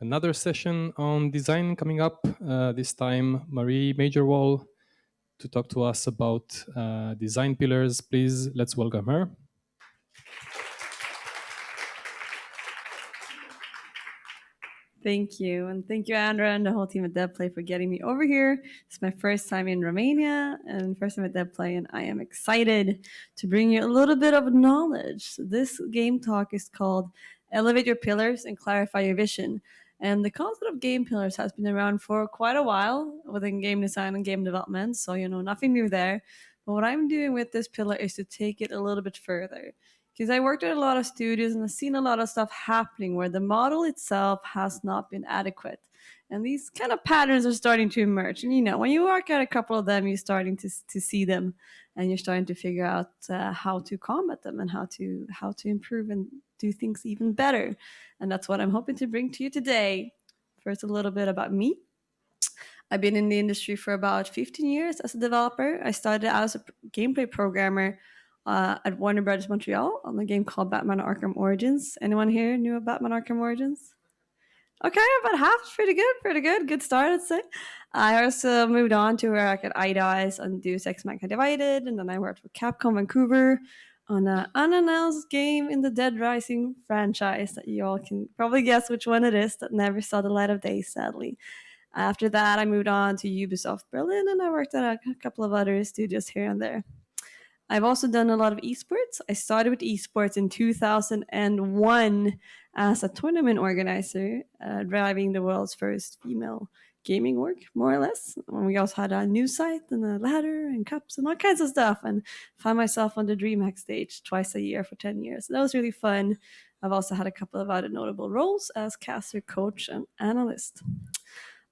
another session on design coming up. This time, Marie Mejerwall to talk to us about design pillars. Please, let's welcome her. Thank you. And thank you, Andra, and the whole team at Dev.Play for getting me over here. It's my first time in Romania and first time at Dev.Play, and I am excited to bring you a little bit of knowledge. This game talk is called Elevate Your Pillars and Clarify Your Vision. And the concept of game pillars has been around for quite a while within game design and game development, so nothing new there. But what I'm doing with this pillar is to take it a little bit further. Because I worked at a lot of studios and I've seen a lot of stuff happening where the model itself has not been adequate. And these kind of patterns are starting to emerge. And when you work at a couple of them, you're starting to see them, and you're starting to figure out how to combat them and how to improve and do things even better. And that's what I'm hoping to bring to you today. First, a little bit about me. I've been in the industry for about 15 years as a developer. I started out as a gameplay programmer at Warner Brothers Montreal on a game called Batman Arkham Origins. Anyone here knew of Batman Arkham Origins? Okay, about half. Pretty good. Good start, I'd say. I also moved on to work at iDICE on Deus Ex Mankind Divided, and then I worked for Capcom Vancouver on an unannounced game in the Dead Rising franchise that you all can probably guess which one it is, that never saw the light of day, sadly. After that, I moved on to Ubisoft Berlin, and I worked at a couple of other studios here and there. I've also done a lot of esports. I started with esports in 2001 as a tournament organizer, driving the world's first female gaming org, more or less. And we also had a news site and a ladder and cups and all kinds of stuff, and found myself on the DreamHack stage twice a year for 10 years. So that was really fun. I've also had a couple of other notable roles as caster, coach, and analyst.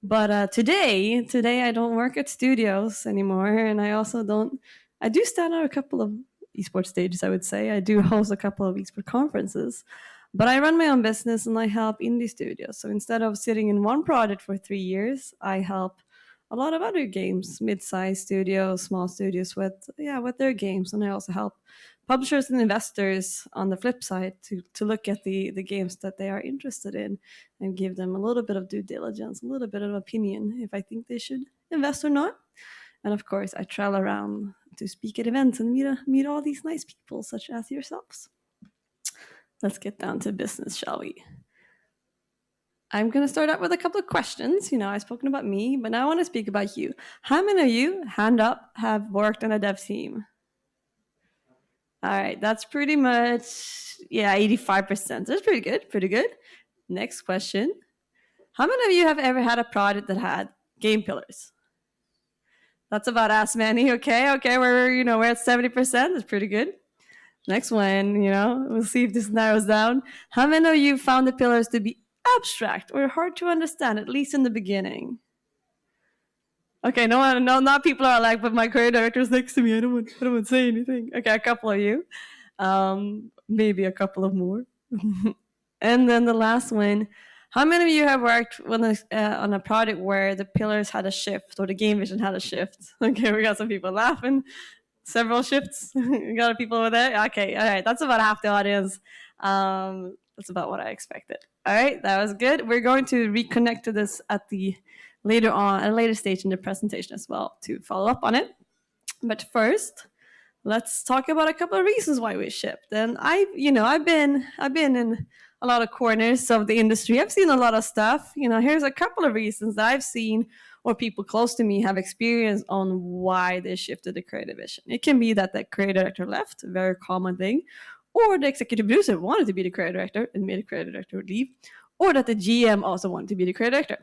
But today I don't work at studios anymore, and I do stand on a couple of esports stages, I would say. I do host a couple of esports conferences. But I run my own business and I help indie studios. So instead of sitting in one project for 3 years, I help a lot of other games, mid-sized studios, small studios with their games. And I also help publishers and investors on the flip side to look at the games that they are interested in and give them a little bit of due diligence, a little bit of opinion if I think they should invest or not. And of course, I travel around to speak at events and meet all these nice people, such as yourselves. Let's get down to business, shall we? I'm going to start out with a couple of questions. I've spoken about me, but now I want to speak about you. How many of you, hand up, have worked on a dev team? All right, that's pretty much, 85%. That's pretty good. Next question. How many of you have ever had a project that had game pillars? That's about as many. Okay, we're at 70%. That's pretty good. Next one, we'll see if this narrows down. How many of you found the pillars to be abstract or hard to understand, at least in the beginning? Okay, not people are like, but my career director is next to me. I don't want to say anything. Okay, a couple of you. Maybe a couple of more. And then the last one. How many of you have worked on a project where the pillars had a shift or the game vision had a shift? Okay, we got some people laughing. Several shifts. We got people over there. Okay, all right. That's about half the audience. That's about what I expected. All right, that was good. We're going to reconnect to this at a later stage in the presentation as well to follow up on it. But first, let's talk about a couple of reasons why we shipped. And I've been in a lot of corners of the industry. I've seen a lot of stuff. Here's a couple of reasons that I've seen or people close to me have experienced on why they shifted the creative vision. It can be that the creative director left, a very common thing, or the executive producer wanted to be the creative director and made the creative director leave, or that the GM also wanted to be the creative director.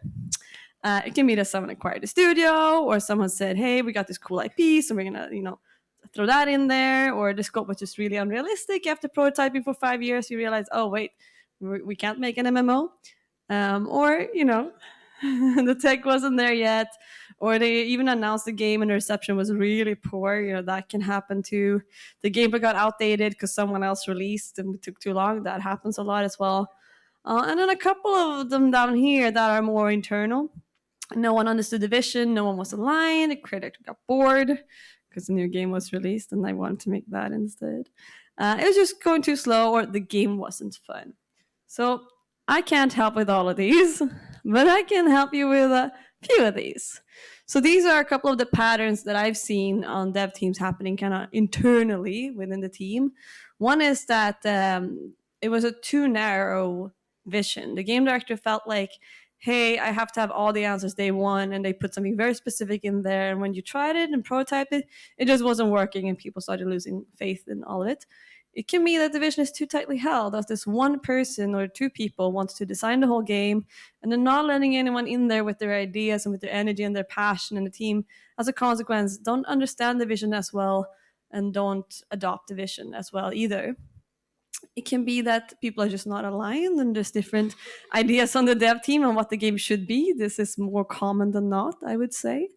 It can be that someone acquired the studio, or someone said, hey, we got this cool IP, so we're going to, throw that in there, or the scope was just really unrealistic. After prototyping for 5 years, you realize, oh, wait, we can't make an MMO. Or, the tech wasn't there yet, or they even announced the game and the reception was really poor. That can happen too. The gameplay got outdated because someone else released and it took too long. That happens a lot as well. And then a couple of them down here that are more internal. No one understood the vision. No one was aligned. The creator got bored because the new game was released and I wanted to make that instead. It was just going too slow, or the game wasn't fun. So I can't help with all of these, but I can help you with a few of these. So these are a couple of the patterns that I've seen on dev teams happening kind of internally within the team. One is that it was a too narrow vision. The game director felt like, hey, I have to have all the answers day one, and they put something very specific in there. And when you tried it and prototyped it, it just wasn't working, and people started losing faith in all of it. It can be that the vision is too tightly held, that this one person or two people wants to design the whole game, and they're not letting anyone in there with their ideas and with their energy and their passion, and the team, as a consequence, don't understand the vision as well and don't adopt the vision as well either. It can be that people are just not aligned and there's different ideas on the dev team on what the game should be. This is more common than not, I would say.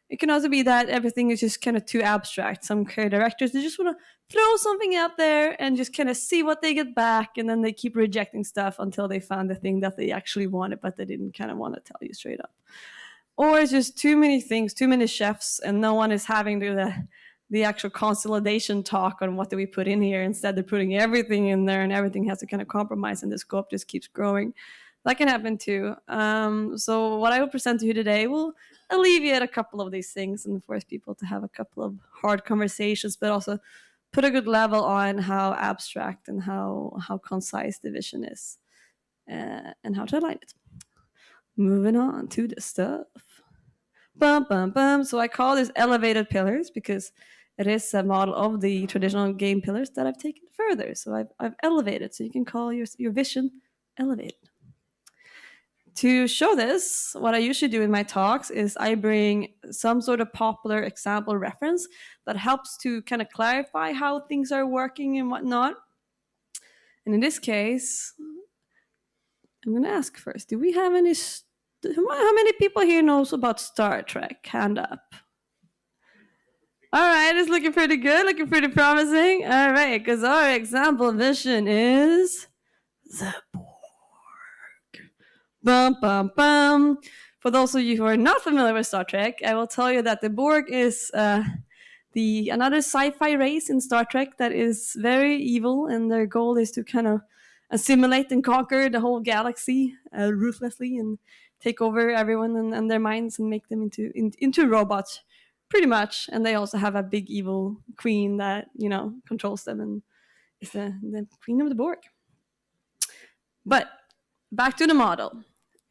It can also be that everything is just kind of too abstract. Some creative directors, they just want to throw something out there and just kind of see what they get back, and then they keep rejecting stuff until they find the thing that they actually wanted, but they didn't kind of want to tell you straight up. Or it's just too many things, too many chefs, and no one is having the actual consolidation talk on what do we put in here. Instead, they're putting everything in there, and everything has to kind of compromise, and the scope just keeps growing. That can happen too. So what I will present to you today will alleviate a couple of these things and force people to have a couple of hard conversations, but also put a good level on how abstract and how concise the vision is, and how to align it. Moving on to the stuff. Bum, bum, bum. So I call this elevated pillars because it is a model of the traditional game pillars that I've taken further. So I've elevated. So you can call your vision elevated. To show this, what I usually do in my talks is I bring some sort of popular example reference that helps to kind of clarify how things are working and whatnot. And in this case, I'm going to ask first, do we have any... How many people here knows about Star Trek? Hand up. All right, it's looking pretty good, looking pretty promising. All right, because our example vision is the Borg. Bum, bum, bum. For those of you who are not familiar with Star Trek, I will tell you that the Borg is another sci-fi race in Star Trek that is very evil, and their goal is to kind of assimilate and conquer the whole galaxy ruthlessly and take over everyone and their minds and make them into robots, pretty much. And they also have a big evil queen that, you know, controls them and is the queen of the Borg. But back to the model.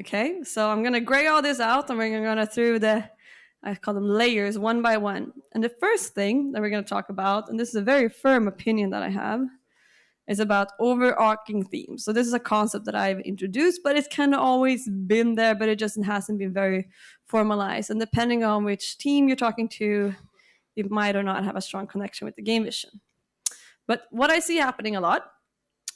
Okay, so I'm gonna gray all this out, and we're gonna through I call them layers one by one. And the first thing that we're gonna talk about, and this is a very firm opinion that I have, is about overarching themes. So this is a concept that I've introduced, but it's kind of always been there, but it just hasn't been very formalized. And depending on which team you're talking to, you might or not have a strong connection with the game vision. But what I see happening a lot,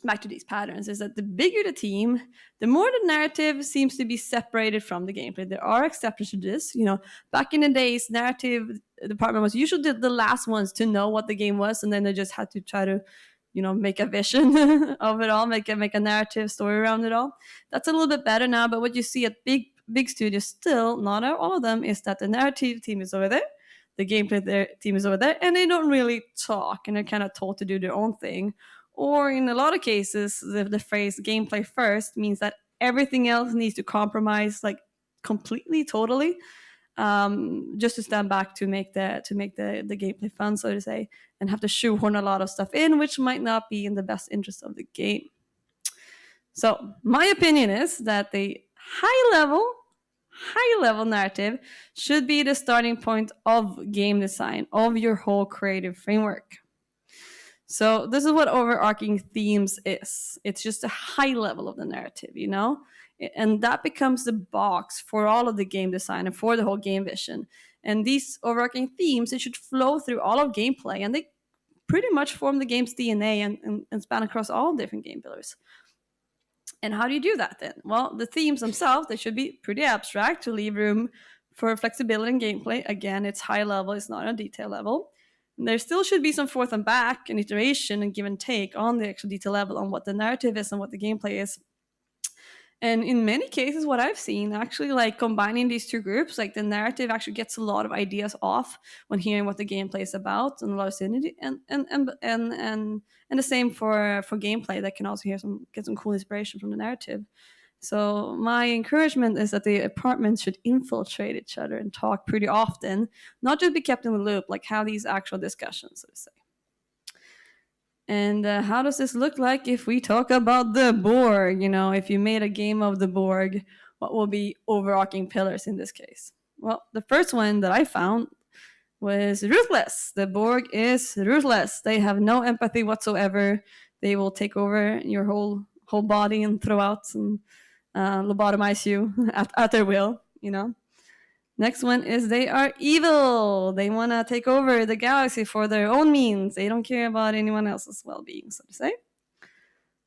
back to these patterns, is that the bigger the team, the more the narrative seems to be separated from the gameplay. There are exceptions to this. You know, back in the days, narrative department was usually the last ones to know what the game was, and then they just had to try to, you know, make a vision of it all, make a narrative story around it all. That's a little bit better now, but what you see at big studios still, not all of them, is that the narrative team is over there, the gameplay team is over there, and they don't really talk, and they're kind of told to do their own thing. Or in a lot of cases, the phrase gameplay first means that everything else needs to compromise, like completely, totally, just to stand back to make the gameplay fun, so to say, and have to shoehorn a lot of stuff in, which might not be in the best interest of the game. So my opinion is that the high level narrative should be the starting point of game design, of your whole creative framework. So this is what overarching themes is. It's just a high level of the narrative, you know? And that becomes the box for all of the game design and for the whole game vision. And these overarching themes, it should flow through all of gameplay, and they pretty much form the game's DNA and span across all different game pillars. And how do you do that then? Well, the themes themselves, they should be pretty abstract to leave room for flexibility in gameplay. Again, it's high level, it's not a detail level. There still should be some forth and back and iteration and give and take on the actual detail level on what the narrative is and what the gameplay is. And in many cases, what I've seen, actually, like combining these two groups, like the narrative actually gets a lot of ideas off when hearing what the gameplay is about, and a lot of synergy, and the same for gameplay. That can also get some cool inspiration from the narrative. So my encouragement is that the apartments should infiltrate each other and talk pretty often, not just be kept in the loop, like have these actual discussions, so to say. And how does this look like if we talk about the Borg? You know, if you made a game of the Borg, what will be overarching pillars in this case? Well, the first one that I found was ruthless. The Borg is ruthless. They have no empathy whatsoever. They will take over your whole body and throw out and lobotomize you at their will, you know. Next one is they are evil. They want to take over the galaxy for their own means. They don't care about anyone else's well-being, so to say.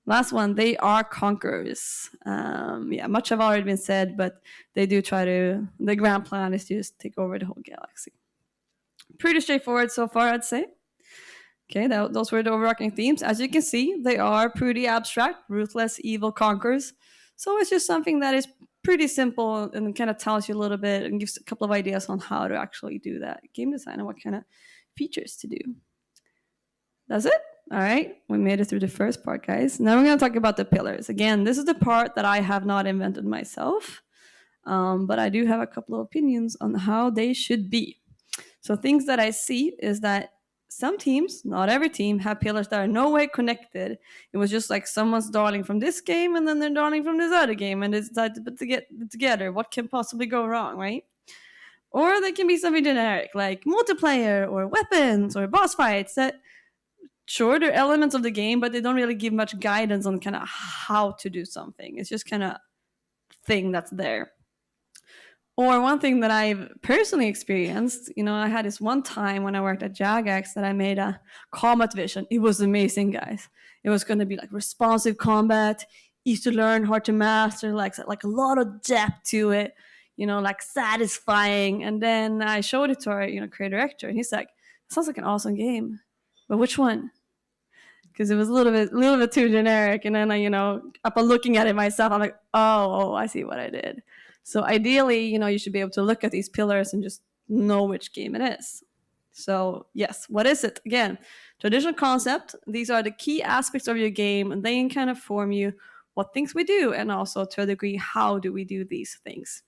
Last one, they are conquerors. Yeah, much have already been said, but they do try to. The grand plan is to just take over the whole galaxy. Pretty straightforward so far, I'd say. Okay, those were the overarching themes. As you can see, they are pretty abstract, ruthless, evil conquerors. So it's just something that is pretty simple and kind of tells you a little bit and gives a couple of ideas on how to actually do that game design and what kind of features to do. That's it. All right, we made it through the first part, guys. Now we're going to talk about the pillars. Again, this is the part that I have not invented myself, but I do have a couple of opinions on how they should be. So things that I see is that some teams, not every team, have pillars that are no way connected. It was just like someone's darling from this game and then they're darling from this other game, and they decide to put together. What can possibly go wrong, right? Or they can be something generic, like multiplayer or weapons or boss fights that, sure, they're elements of the game, but they don't really give much guidance on kind of how to do something. It's just kind of thing that's there. Or one thing that I've personally experienced, you know, I had this one time when I worked at Jagex that I made a combat vision. It was amazing, guys. It was going to be like responsive combat, easy to learn, hard to master, like a lot of depth to it, you know, like satisfying. And then I showed it to our, you know, creative director, and he's like, "Sounds like an awesome game, but which one?" Because it was a little bit too generic. And then I, you know, upon looking at it myself, I'm like, oh, I see what I did. So ideally, you know, you should be able to look at these pillars and just know which game it is. So yes, what is it? Again, traditional concept. These are the key aspects of your game, and they can kind of form you what things we do, and also to a degree, how do we do these things.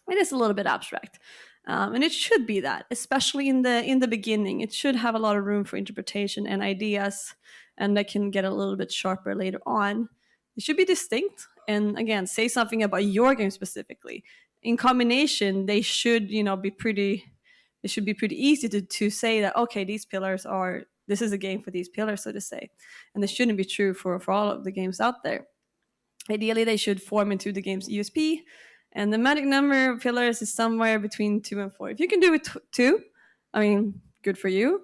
It is a little bit abstract. And it should be that, especially in the beginning. It should have a lot of room for interpretation and ideas, and they can get a little bit sharper later on. It should be distinct, and again, say something about your game specifically. In combination, they should, you know, be pretty. It should be pretty easy to say that, okay, these pillars are. This is a game for these pillars, so to say, and this shouldn't be true for all of the games out there. Ideally, they should form into the game's USP. And the magic number of pillars is somewhere between 2 and 4. If you can do it 2, I mean, good for you.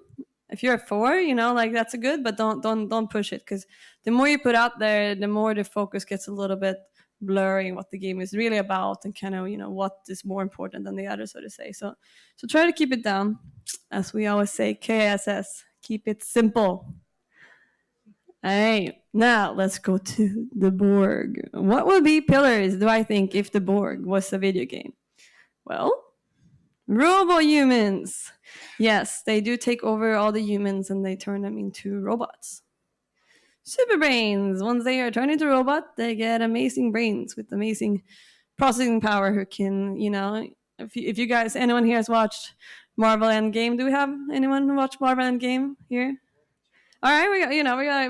If you're at 4, you know, like that's a good, but don't push it, because the more you put out there, the more the focus gets a little bit blurry what the game is really about, and kind of, you know, what is more important than the other, so to say. So try to keep it down, as we always say, KSS, keep it simple. All right, now let's go to the Borg. What would be pillars, do I think, if the Borg was a video game? Well, robo-humans. Yes, they do take over all the humans and they turn them into robots. Super brains. Once they are turned into robot, they get amazing brains with amazing processing power who can, you know, if you guys, anyone here has watched Marvel Endgame, do we have anyone who watched Marvel Endgame here? All right,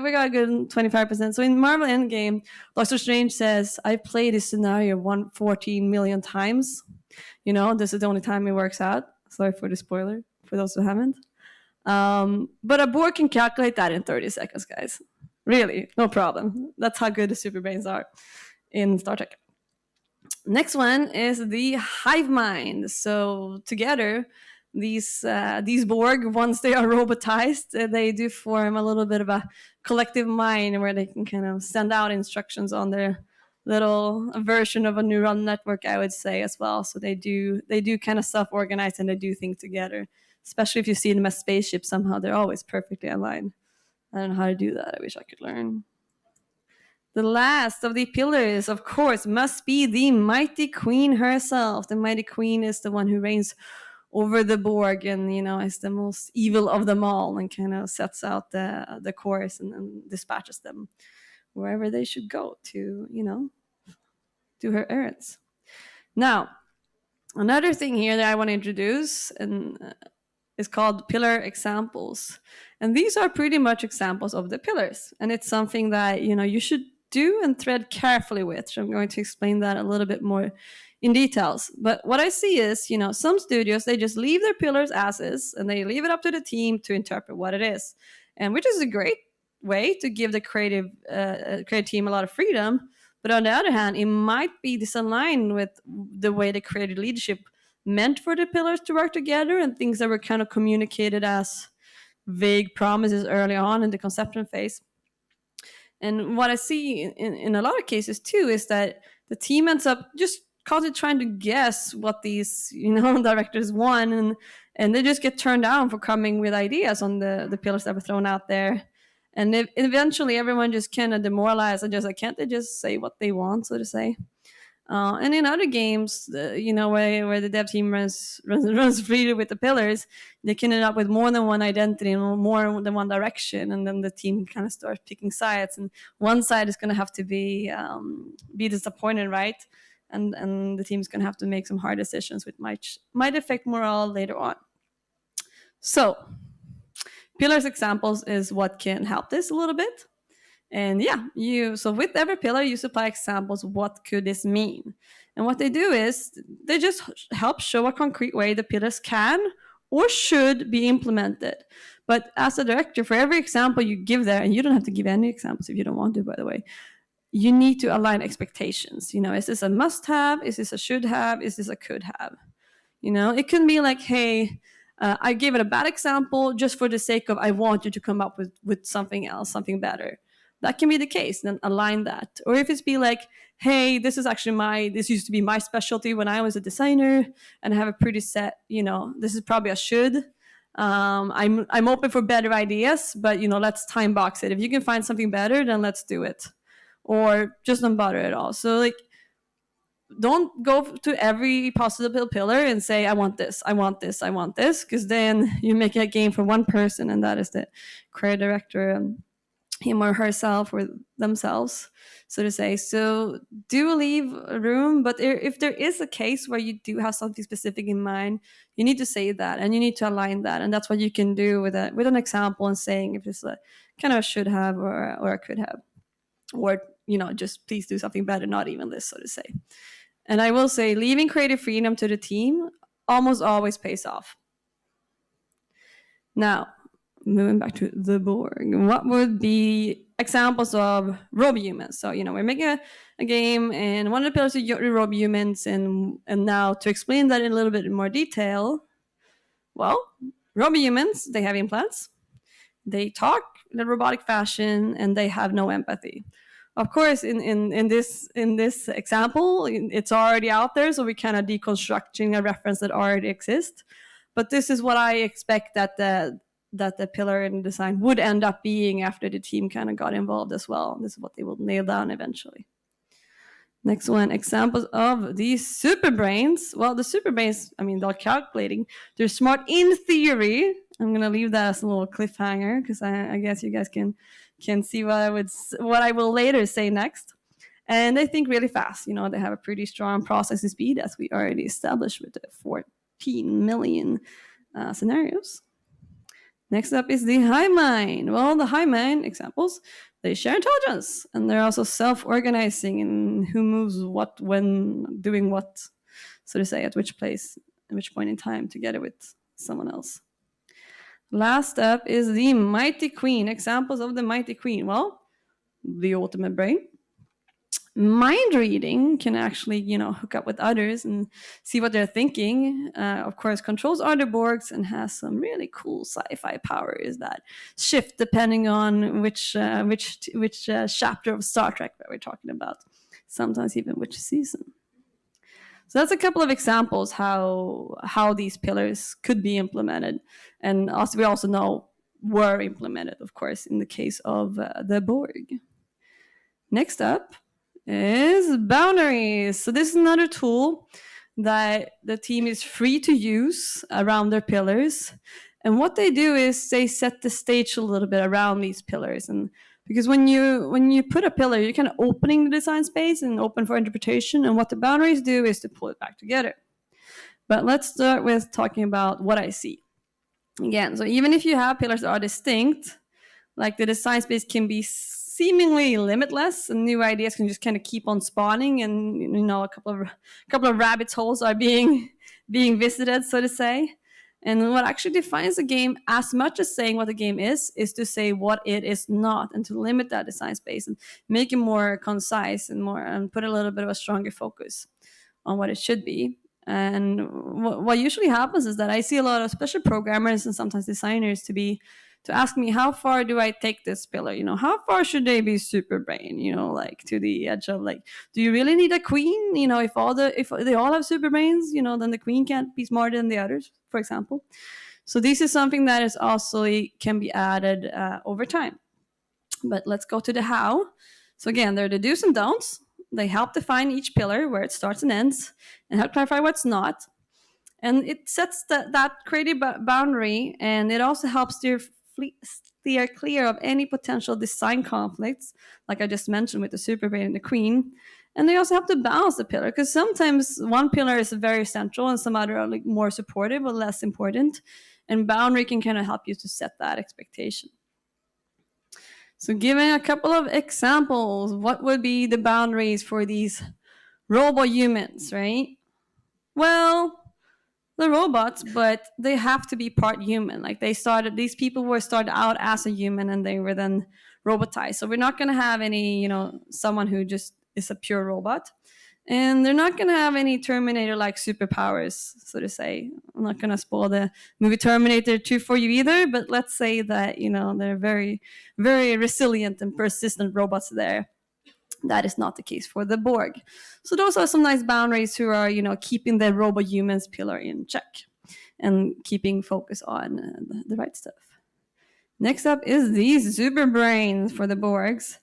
we got a good 25%. So in Marvel Endgame, Doctor Strange says, "I played this scenario 114 million times. You know, this is the only time it works out." Sorry for the spoiler for those who haven't. But a Borg can calculate that in 30 seconds, guys. Really, no problem. That's how good the super brains are in Star Trek. Next one is the hive mind. So together, these Borg, once they are robotized, they do form a little bit of a collective mind where they can kind of send out instructions on their little version of a neural network, I would say, as well. So they do kind of self-organize, and they do things together. Especially if you see them as spaceships, somehow they're always perfectly aligned. I don't know how to do that. I wish I could learn. The last of the pillars, of course, must be the mighty queen herself. The mighty queen is the one who reigns over the Borg and, is the most evil of them all and kind of sets out the course and dispatches them wherever they should go to, do her errands. Now, another thing here that I want to introduce is called pillar examples. And these are pretty much examples of the pillars. And it's something that, you should do and thread carefully with. So I'm going to explain that a little bit more in details. But what I see is, some studios, they just leave their pillars as is, and they leave it up to the team to interpret what it is. And which is a great way to give the creative team a lot of freedom. But on the other hand, it might be disaligned with the way the creative leadership meant for the pillars to work together, and things that were kind of communicated as vague promises early on in the conception phase. And what I see in a lot of cases too is that the team ends up just constantly trying to guess what these directors want, and they just get turned down for coming with ideas on the pillars that were thrown out there. And eventually everyone just kind of demoralized and just like, can't they just say what they want, so to say? And in other games, where the dev team runs freely with the pillars, they can end up with more than one identity and more than one direction, and then the team kind of starts picking sides, and one side is going to have to be disappointed, right? And the team's going to have to make some hard decisions, which might affect morale later on. So, pillars examples is what can help this a little bit. And so with every pillar, you supply examples. What could this mean? And what they do is they just help show a concrete way the pillars can or should be implemented. But as a director, for every example you give there, and you don't have to give any examples if you don't want to, by the way, you need to align expectations. Is this a must-have? Is this a should-have? Is this a could-have? It can be like, hey, I gave it a bad example just for the sake of I want you to come up with something else, something better. That can be the case, then align that. Or if it's be like, hey, this used to be my specialty when I was a designer, and I have a pretty set, this is probably a should. I'm open for better ideas, but let's time box it. If you can find something better, then let's do it. Or just don't bother at all. So like, don't go to every possible pillar and say, I want this, I want this, I want this, because then you make a game for one person, and that is the creative director, him or herself or themselves, so to say. So do leave room, but if there is a case where you do have something specific in mind, you need to say that, and you need to align that, and that's what you can do with an example and saying if it's a kind of a should have or a could have, or just please do something better, not even this, so to say. And I will say, leaving creative freedom to the team almost always pays off. Now, moving back to the Borg, what would be examples of robot humans? So, we're making a game, and one of the pillars is robot humans, and now to explain that in a little bit more detail, well, robot humans, they have implants, they talk in a robotic fashion, and they have no empathy. Of course, in this example, it's already out there, so we're kind of deconstructing a reference that already exists. But this is what I expect that the pillar in design would end up being after the team kind of got involved as well. This is what they will nail down eventually. Next one, examples of these super brains. Well, the super brains, they're calculating. They're smart in theory. I'm going to leave that as a little cliffhanger because I guess you guys can see what I will later say next. And they think really fast. They have a pretty strong processing speed, as we already established with the 14 million scenarios. Next up is the high mind. Well, the high mind examples, they share intelligence, and they're also self-organizing in who moves what, when, doing what, so to say, at which place, at which point in time, together with someone else. Last up is the mighty queen. Examples of the mighty queen. Well, the ultimate brain. Mind reading can actually, hook up with others and see what they're thinking. Of course, controls other Borgs and has some really cool sci-fi powers that shift depending on which chapter of Star Trek that we're talking about. Sometimes even which season. So that's a couple of examples how these pillars could be implemented, and we also know were implemented, of course, in the case of the Borg. Next up is boundaries. So this is another tool that the team is free to use around their pillars. And what they do is they set the stage a little bit around these pillars. And because when you put a pillar, you're kind of opening the design space and open for interpretation. And what the boundaries do is to pull it back together. But let's start with talking about what I see. Again, so even if you have pillars that are distinct, like the design space can be seemingly limitless, and new ideas can just kind of keep on spawning, and a couple of rabbit holes are being visited, so to say. And what actually defines the game, as much as saying what the game is to say what it is not, and to limit that design space and make it more concise and put a little bit of a stronger focus on what it should be. And what usually happens is that I see a lot of special programmers and sometimes designers to ask me, how far do I take this pillar? How far should they be super brain? Like to the edge of, like, do you really need a queen? If they all have super brains, then the queen can't be smarter than the others, for example. So this is something that is also can be added over time. But let's go to the how. So again, there are the do's and don'ts. They help define each pillar, where it starts and ends, and help clarify what's not. And it sets that creative boundary, and it also helps steer clear of any potential design conflicts, like I just mentioned with the super brain and the queen. And they also help to balance the pillar, because sometimes one pillar is very central and some other are like more supportive or less important. And boundary can kind of help you to set that expectation. So giving a couple of examples, what would be the boundaries for these robo-humans, right? Well, they're robots, but they have to be part human. Like these people were started out as a human and they were then robotized. So we're not going to have any, someone who just is a pure robot. And they're not going to have any Terminator-like superpowers, so to say. I'm not going to spoil the movie Terminator 2 for you either, but let's say that, they're very, very resilient and persistent robots there. That is not the case for the Borg. So those are some nice boundaries who are, keeping the robo-humans pillar in check and keeping focus on the right stuff. Next up is these super brains for the Borgs.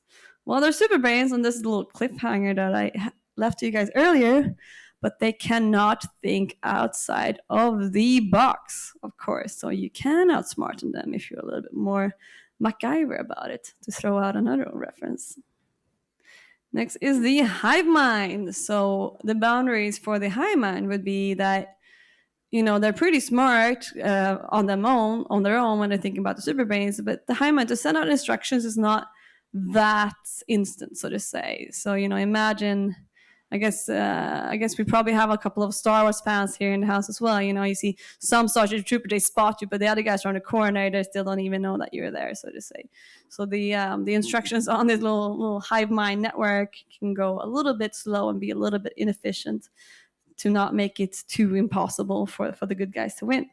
Well, they're super brains on this little cliffhanger that I left to you guys earlier, but they cannot think outside of the box, of course. So you can outsmarten them if you're a little bit more MacGyver about it, to throw out another reference. Next is the hive mind. So the boundaries for the hive mind would be that, they're pretty smart on their own when they're thinking about the super brains, but the hive mind, to send out instructions is not that instant, so to say. So, imagine, I guess we probably have a couple of Star Wars fans here in the house as well. You see some Sergeant Trooper, they spot you, but the other guys around the corner, they still don't even know that you're there, so to say. So the instructions on this little hive mind network can go a little bit slow and be a little bit inefficient, to not make it too impossible for the good guys to win.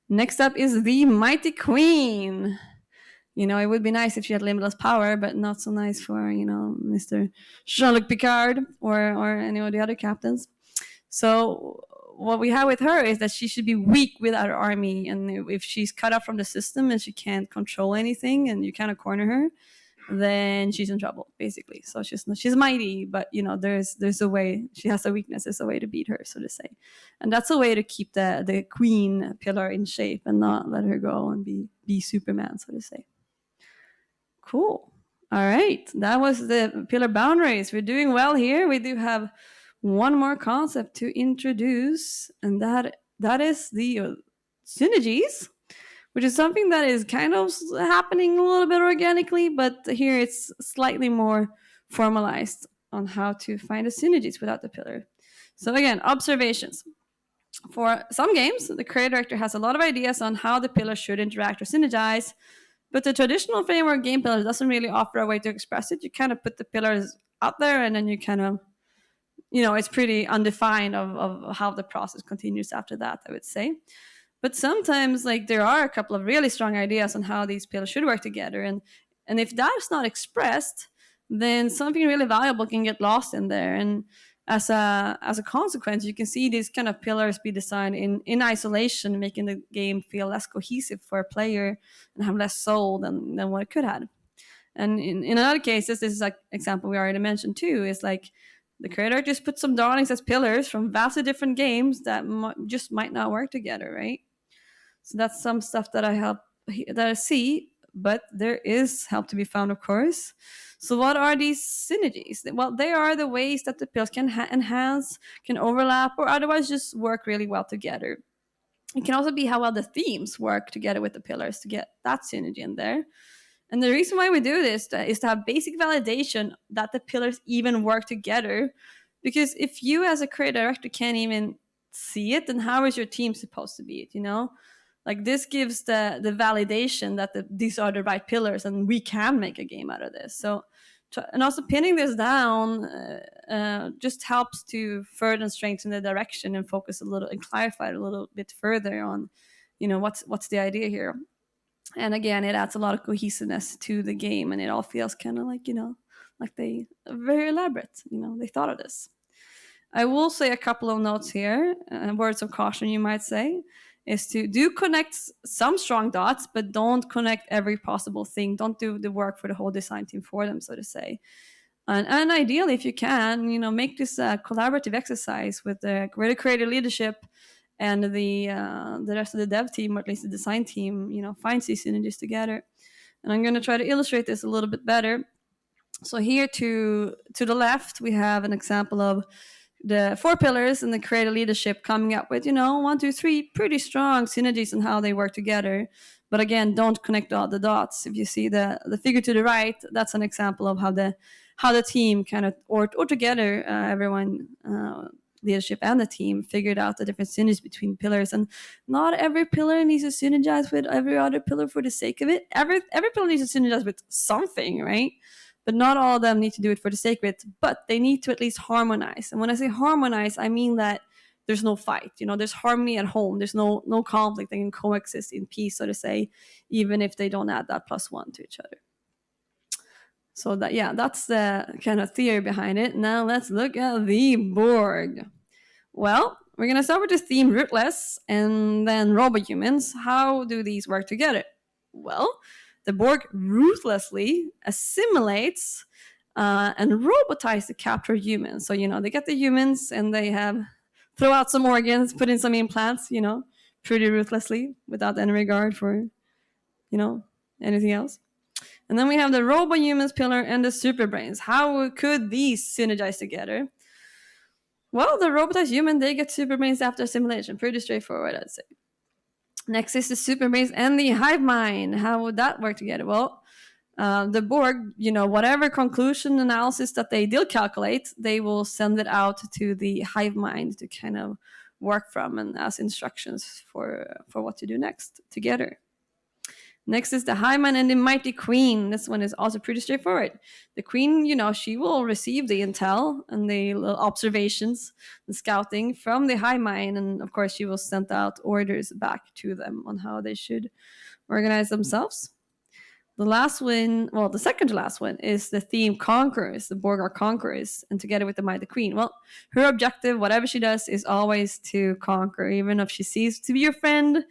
Next up is the Mighty Queen. It would be nice if she had limitless power, but not so nice for, Mr. Jean-Luc Picard or any of the other captains. So what we have with her is that she should be weak without her army. And if she's cut off from the system and she can't control anything and you kind of corner her, then she's in trouble, basically. So she's mighty, but there's a way. She has a weakness. There's a way to beat her, so to say, and that's a way to keep the queen pillar in shape and not let her go and be Superman, so to say. Cool. All right, that was the pillar boundaries. We're doing well here. We do have one more concept to introduce, and that is the synergies, which is something that is kind of happening a little bit organically, but here it's slightly more formalized on how to find the synergies without the pillar. So again, observations. For some games, the creative director has a lot of ideas on how the pillar should interact or synergize, but the traditional framework game pillar doesn't really offer a way to express it. You kind of put the pillars out there and then you kind of, it's pretty undefined of how the process continues after that, I would say. But sometimes, there are a couple of really strong ideas on how these pillars should work together. And if that's not expressed, then something really valuable can get lost in there. And as a consequence, you can see these kind of pillars be designed in isolation, making the game feel less cohesive for a player and have less soul than what it could have. And in other cases, this is like example we already mentioned too, is like the creator just put some drawings as pillars from vastly different games that just might not work together, right? So that's some stuff that I see, but there is help to be found, of course. So what are these synergies? Well, they are the ways that the pillars can enhance, can overlap, or otherwise just work really well together. It can also be how well the themes work together with the pillars to get that synergy in there. And the reason why we do this is to have basic validation that the pillars even work together. Because if you as a creative director can't even see it, then how is your team supposed to be it, you know? Like this gives the validation that these are the right pillars and we can make a game out of this. So, and also pinning this down just helps to further strengthen the direction and focus a little and clarify it a little bit further on, you know, what's the idea here. And again, it adds a lot of cohesiveness to the game, and it all feels kind of like, you know, like they very elaborate, you know, they thought of this. I will say a couple of notes here, words of caution, you might say, is to do connect some strong dots, but don't connect every possible thing. Don't do the work for the whole design team for them, so to say. And ideally, if you can, you know, make this a collaborative exercise with the creative leadership and the rest of the dev team, or at least the design team, you know, finds these synergies together. And I'm going to try to illustrate this a little bit better. So here to the left, we have an example of the 4 pillars and the creative leadership coming up with, you know, 1, 2, 3 pretty strong synergies and how they work together. But again, don't connect all the dots. If you see the figure to the right, that's an example of how the team kind of or together everyone leadership and the team figured out the different synergies between pillars. And not every pillar needs to synergize with every other pillar for the sake of it. Every pillar needs to synergize with something, right? But not all of them need to do it for the sake of it, but they need to at least harmonize. And when I say harmonize, I mean that there's no fight, you know, there's harmony at home, there's no conflict, they can coexist in peace, so to say, even if they don't add that +1 to each other. So that, yeah, that's the kind of theory behind it. Now let's look at the board. Well, we're going to start with the theme Rootless and then robo-humans. How do these work together? Well, the Borg ruthlessly assimilates and robotize the captured humans. So, you know, they get the humans and they throw out some organs, put in some implants, you know, pretty ruthlessly without any regard for, you know, anything else. And then we have the robo-humans pillar and the super brains. How could these synergize together? Well, the robotized human, they get super brains after assimilation. Pretty straightforward, I'd say. Next is the super brains and the hive mind. How would that work together? Well, the Borg, you know, whatever conclusion analysis that they did calculate, they will send it out to the hive mind to kind of work from and as instructions for what to do next together. Next is the High Man and the Mighty Queen. This one is also pretty straightforward. The Queen, you know, she will receive the intel and the observations and scouting from the High Mind, and of course she will send out orders back to them on how they should organize themselves. The last one, well, the second to last one is the theme Conquerors. The Borg are conquerors, and together with the Mighty Queen. Well, her objective, whatever she does, is always to conquer, even if she sees to be your friend.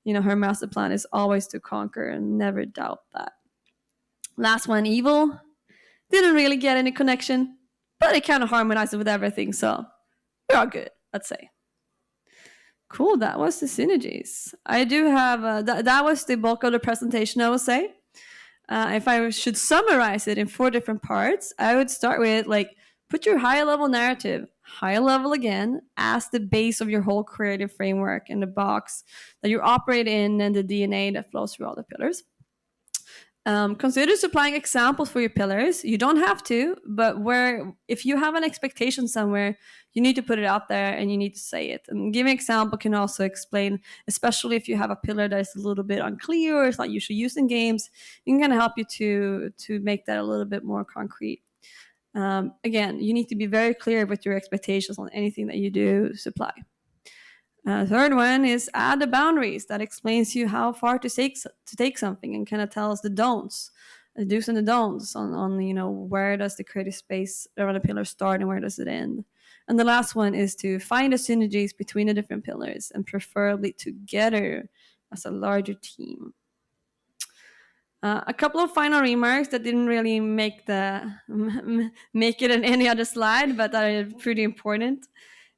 You know, her master plan is always to conquer, and never doubt that. Last one, Evil. Didn't really get any connection, but it kind of harmonized with everything, so we're all good, let's say. Cool, that was the synergies. I do have, that was the bulk of the presentation, I would say. If I should summarize it in 4 different parts, I would start with, like, put your high level narrative, high level again, as the base of your whole creative framework and the box that you operate in and the DNA that flows through all the pillars. Consider supplying examples for your pillars. You don't have to, but if you have an expectation somewhere, you need to put it out there and you need to say it. And giving an example can also explain, especially if you have a pillar that is a little bit unclear or it's not usually used in games, it can kind of help you to make that a little bit more concrete. Again, you need to be very clear with your expectations on anything that you do supply. Third one is add the boundaries. That explains you how far to take something and kind of tells the don'ts, the do's and the don'ts on you know, where does the creative space around a pillar start and where does it end. And the last one is to find the synergies between the different pillars and preferably together as a larger team. A couple of final remarks that didn't really make the make it in any other slide, but that are pretty important,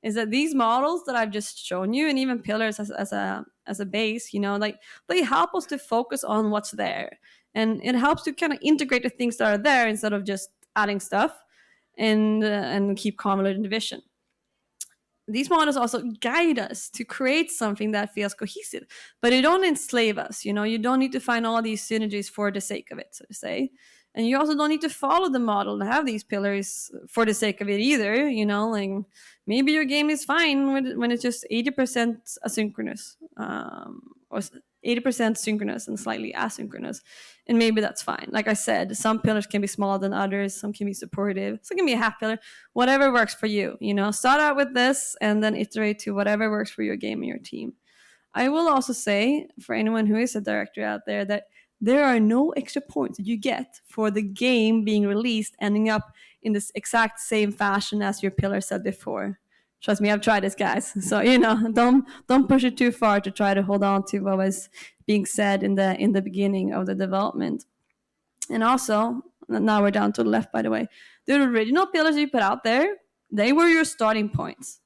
is that these models that I've just shown you, and even pillars as a base, like they help us to focus on what's there, and it helps to kind of integrate the things that are there instead of just adding stuff, and keep convoluted division. These models also guide us to create something that feels cohesive, but they don't enslave us. You don't need to find all these synergies for the sake of it, so to say. And you also don't need to follow the model to have these pillars for the sake of it either. Like maybe your game is fine when it's just 80% asynchronous, or 80% synchronous and slightly asynchronous, and maybe that's fine. Like I said, some pillars can be smaller than others, some can be supportive, some can be a half pillar, whatever works for you. Start out with this and then iterate to whatever works for your game and your team. I will also say, for anyone who is a director out there, that there are no extra points that you get for the game being released ending up in this exact same fashion as your pillar said before. Trust me, I've tried this, guys. So don't push it too far to try to hold on to what was being said in the beginning of the development. And also, now we're down to the left, by the way. The original pillars you put out there, they were your starting points.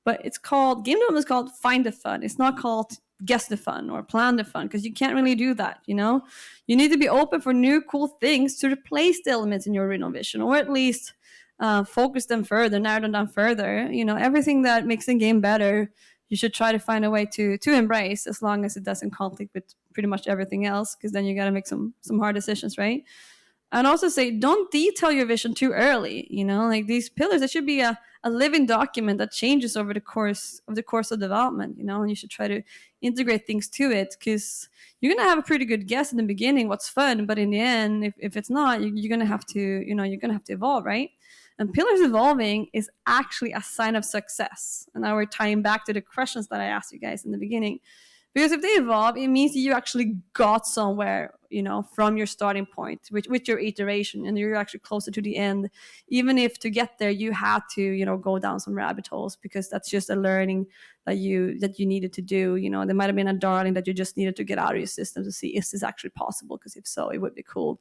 But it's called, game development is called find the fun. It's not called guess the fun or plan the fun, because you can't really do that. You need to be open for new cool things to replace the elements in your original vision, or at least focus them further, narrow them down further. Everything that makes the game better, you should try to find a way to embrace, as long as it doesn't conflict with pretty much everything else, because then you got to make some hard decisions, right? And also say, don't detail your vision too early. Like these pillars, it should be a living document that changes over the course of development. And you should try to integrate things to it, because you're gonna have a pretty good guess in the beginning what's fun, but in the end, if it's not, you're gonna have to evolve, right? And pillars evolving is actually a sign of success. And now we're tying back to the questions that I asked you guys in the beginning. Because if they evolve, it means you actually got somewhere, from your starting point with your iteration, and you're actually closer to the end. Even if to get there you had to, go down some rabbit holes, because that's just a learning that you needed to do. There might have been a darling that you just needed to get out of your system to see, is this actually possible? Because if so, it would be cool.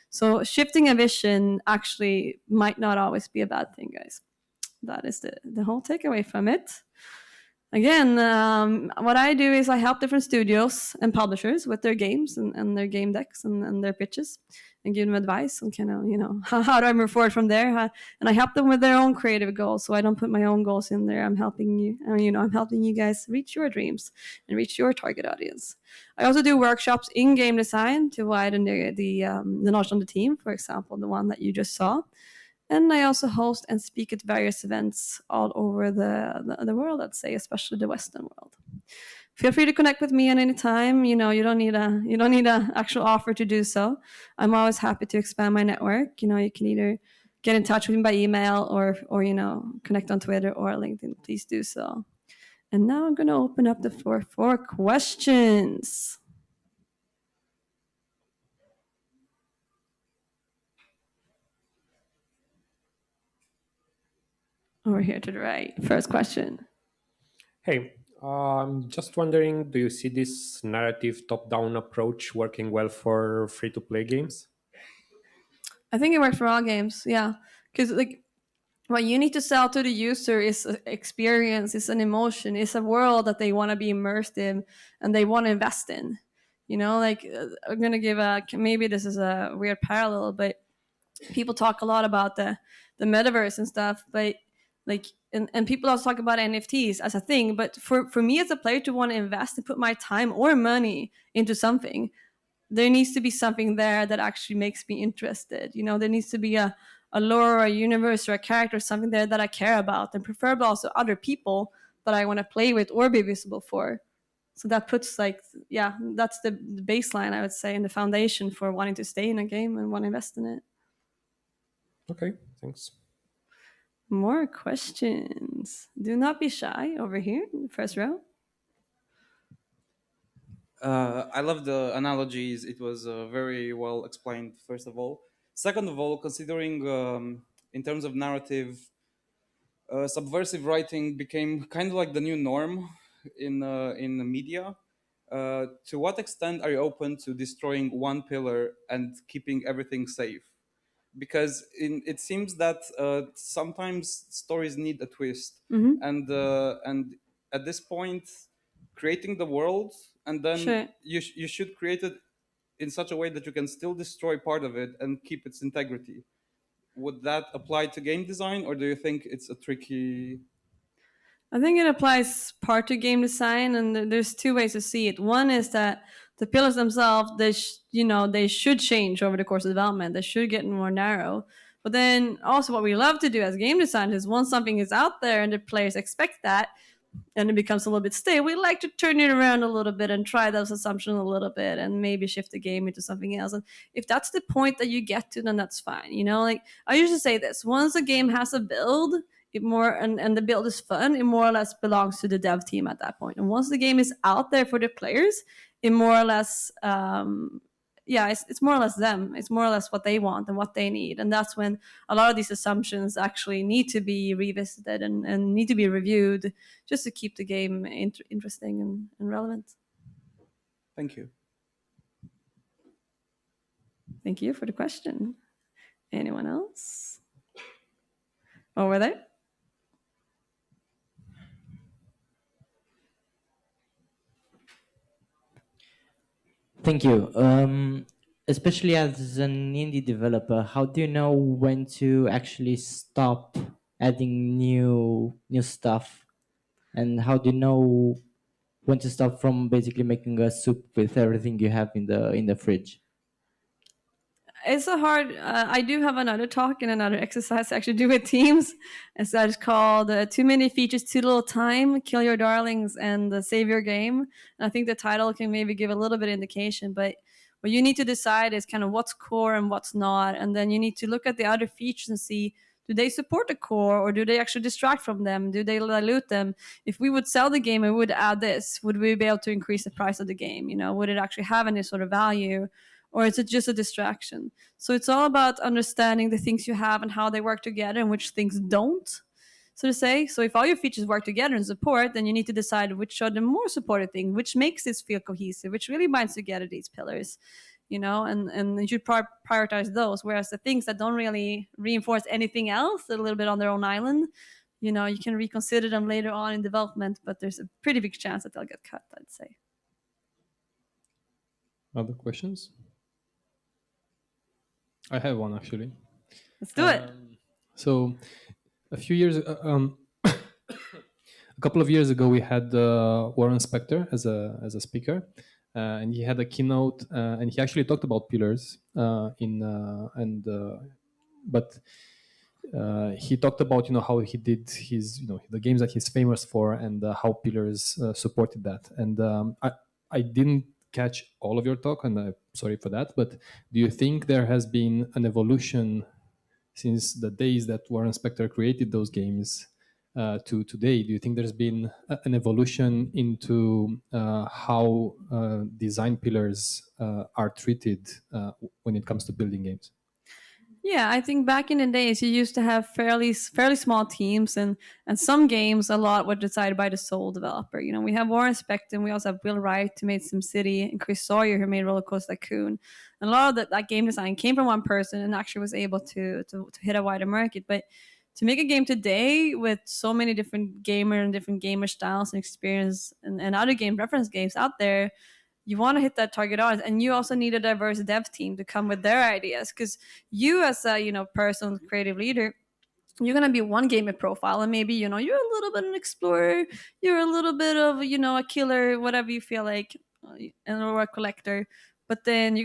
So shifting a vision actually might not always be a bad thing, guys. That is the whole takeaway from it. Again, what I do is I help different studios and publishers with their games and their game decks and their pitches, and give them advice on kind of, how do I move forward from there. And I help them with their own creative goals, so I don't put my own goals in there. I'm helping you, I'm helping you guys reach your dreams and reach your target audience. I also do workshops in game design to widen the knowledge on the team, for example, the one that you just saw. And I also host and speak at various events all over the world, I'd say, especially the Western world. Feel free to connect with me at any time. You don't need a actual offer to do so. I'm always happy to expand my network. You can either get in touch with me by email or connect on Twitter or LinkedIn. Please do so. And now I'm going to open up the floor for questions. Over here to the right. First question. Hey, I'm just wondering, do you see this narrative top-down approach working well for free-to-play games? I think it works for all games, yeah. Because what you need to sell to the user is an experience, is an emotion, is a world that they want to be immersed in and they want to invest in. I'm going to give maybe this is a weird parallel, but people talk a lot about the metaverse and stuff, but and people also talk about NFTs as a thing, but for me as a player to want to invest and put my time or money into something, there needs to be something there that actually makes me interested. There needs to be a lore or a universe or a character or something there that I care about, and preferably also other people that I want to play with or be visible for. So that puts that's the baseline, I would say, and the foundation for wanting to stay in a game and want to invest in it. Okay, thanks. More questions. Do not be shy over here in the first row. I love the analogies. It was very well explained, first of all. Second of all, considering in terms of narrative, subversive writing became kind of like the new norm in the media. to what extent are you open to destroying one pillar and keeping everything safe? Because it seems that sometimes stories need a twist, and at this point, creating the world, and then Sure. you should create it in such a way that you can still destroy part of it and keep its integrity. Would that apply to game design, or do you think it's a tricky? I think it applies part to game design, and there's two ways to see it. One is that the pillars themselves, they should change over the course of development. They should get more narrow. But then also, what we love to do as game designers, once something is out there and the players expect that, and it becomes a little bit stale, we like to turn it around a little bit and try those assumptions a little bit and maybe shift the game into something else. And if that's the point that you get to, then that's fine. Like I usually say this: once a game has a build, it more and the build is fun, it more or less belongs to the dev team at that point. And once the game is out there for the players, it more or less it's more or less them. It's more or less what they want and what they need. And that's when a lot of these assumptions actually need to be revisited and need to be reviewed just to keep the game interesting and relevant. Thank you. Thank you for the question. Anyone else? Over there? Thank you. Especially as an indie developer, how do you know when to actually stop adding new stuff, and how do you know when to stop from basically making a soup with everything you have in the fridge? It's a hard. I do have another talk and another exercise to actually do with teams. It's called "Too Many Features, Too Little Time: Kill Your Darlings and Save Your Game." And I think the title can maybe give a little bit of indication, but what you need to decide is kind of what's core and what's not, and then you need to look at the other features and see, do they support the core or do they actually distract from them? Do they dilute them? If we would sell the game and would add this, would we be able to increase the price of the game? Would it actually have any sort of value? Or is it just a distraction? So it's all about understanding the things you have and how they work together and which things don't, so to say. So if all your features work together and support, then you need to decide which are the more supported thing, which makes this feel cohesive, which really binds together these pillars, and you should prioritize those. Whereas the things that don't really reinforce anything else, they're a little bit on their own island, you can reconsider them later on in development, but there's a pretty big chance that they'll get cut, I'd say. Other questions? I have one actually. Let's do it. So, a few years, a couple of years ago, we had Warren Spector as a speaker, and he had a keynote, and he actually talked about pillars but he talked about how he did his the games that he's famous for, and how pillars supported that. And I didn't catch all of your talk, and I'm sorry for that, but do you think there has been an evolution since the days that Warren Spector created those games to today? Do you think there's been an evolution into how design pillars are treated when it comes to building games? Yeah, I think back in the days you used to have fairly small teams, and some games a lot were decided by the sole developer. We have Warren Spector, and we also have Will Wright, who made SimCity, and Chris Sawyer, who made Roller Coaster Tycoon. And a lot of that game design came from one person and actually was able to hit a wider market. But to make a game today with so many different gamer styles and experience and other game reference games out there, you want to hit that target audience, and you also need a diverse dev team to come with their ideas, because you as a personal creative leader, you're going to be one gamer profile, and maybe you're a little bit an explorer, you're a little bit of a killer, whatever you feel like, or a collector. But then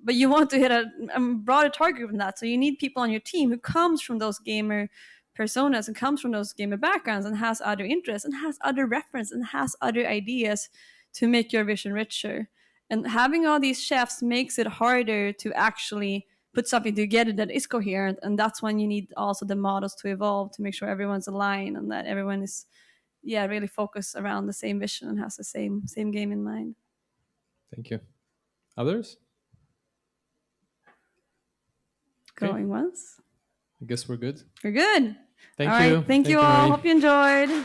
but you want to hit a broader target than that, so you need people on your team who comes from those gamer personas and comes from those gamer backgrounds and has other interests and has other reference and has other ideas to make your vision richer. And having all these chefs makes it harder to actually put something together that is coherent. And that's when you need also the models to evolve to make sure everyone's aligned and that everyone is really focused around the same vision and has the same game in mind. Thank you. Others? Going once? I guess we're good. We're good. Thank all you. Right. Thank you all. Marie. Hope you enjoyed.